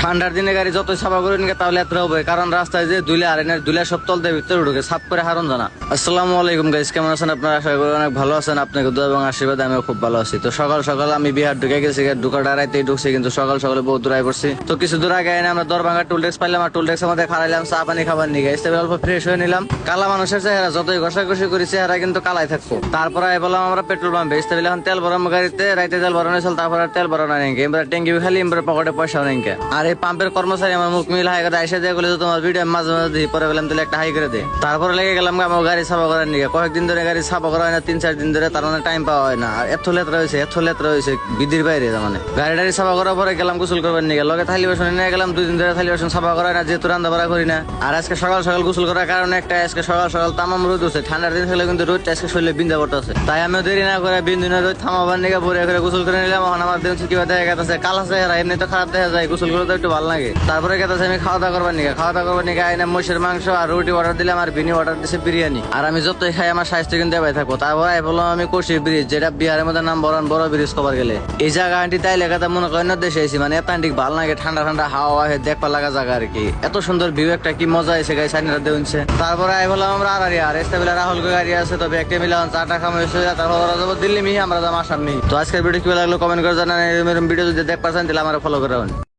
ঠান্ডার দিনে গাড়ি যত সাফা করে নিকে তাহলে এত হবে, কারণ রাস্তায় যে দুলে আর দুলে সব তলতে ভিতরে ঢুকে সাফ করে হারন জানা। আসসালামু আলাইকুম গাইস, কেমন আছেন আপনারা? আশা করি অনেক ভালো আছেন। আপনাকে দোয়া এবং আশীর্বাদে আমিও খুব ভালো আছি। তো সকাল সকাল আমি বিহার ঢুকে গেছি, ঢুকাটা রাইতেই ঢুকছি, কিন্তু সকাল সকালে বহুত দূর পড়ছি। তো কিছু দূর আগে এনে আমরা দরভাঙ্গা টুল ট্যাক্স পাইলাম, আর টুল ট্যাক্সের মধ্যে খারাইলাম চা পানি খাবার নিয়ে গেছে, অল্প ফ্রেশ হয়ে নিলাম। কালা মানুষের চেহারা যতই ঘষাঘষি করি চেহারা কিন্তু কালাই থাকবো। তারপরে বললাম আমরা পেট্রোল পাম্পে এখন তেল ভরাম গাড়িতে, রাইতে তেল ভরানো হয়েছিল, তারপর তেল ভরানো নেই, এবার ট্যাঙ্কি খালি এবার পকেটে পয়সাও নেই। আর এই পাম্পের কর্মচারী আমার মুখ মিল হাই করে এসে দিয়ে বলে তোমার ভিডিও মাঝে মাঝে দিয়ে পরে বললাম তাহলে একটা হাই করে দে। তারপরে লেগে গেলাম আমার গাড়ি সাফা করার নিয়ে। কয়েকদিন ধরে গাড়ি সাফা করা হয় না, 3-4 দিন ধরে, তার মানে টাইম পাওয়া হয় না। আর এত লেত্রা হয়েছে বিধির বাইরে। মানে গাড়ি টাড়ি সাফা করার পরে গেলাম গোসল করবার নিয়ে, লগে থালি বাসন নিয়ে গেলাম। 2 দিন ধরে থালি বাসন সাফা করা হয় না, যেহেতু রান্না বাড়া করি না। আর আজকে সকাল সকাল গোসল করার কারণে একটা, আজকে সকাল সকাল তামাম রোদ হচ্ছে। ঠান্ডার দিন হলে কিন্তু রোদটা আজকে শরীরে বিন্দা পড়তেছে, তাই আমি দেরি না করে বিন্দুনের রোদ থামাবার নিয়ে ভরে করে গোসল করে নিলাম। এখন আমার দিন কিভাবে দেখা গেছে কালা চেহারা, এমনি তো খারাপ দেখা যায়, গোসল করে তো একটু ভালো লাগে। তারপরে গেছে আমি খাওয়া দাওয়া করবার নিয়ে আইনা মহিষের মাংস আর রুটি অর্ডার দিলাম, আর বিনি অর্ডার দিছে বিরিয়ানি। আর আমি যতই খাই আমার স্বাস্থ্য কিন্তু এবার থাকবো। তারপরে বললাম আমি কোশি ব্রিজ, যেটা বিহারের মধ্যে নাম বড় ব্রিজ কবার গেলে। এই জায়গা আন্টি তাই লেখাতে মনে করেন না দেশে এসেছি, মানে এত আন্টি ভালো লাগে, ঠান্ডা ঠান্ডা হাওয়া দেখবা লাগা জায়গা আর কি। এত সুন্দর ভিউ একটা, কি মজা এসে গাই সাইনরা দেউনছে। তারপরে বললাম আমরা আর এস্তাবেলা রাহুল গাড়ি আছে, তবে একটা মিলে চাটা খামে এসে তারপর যাবো দিল্লি মিহি, আমরা যাবো আসাম মিহি। তো আজকের ভিডিও কি লাগলো কমেন্ট করে জানান। এরকম ভিডিও যদি দেখ পাচ্ছেন তাহলে আমার ফলো করে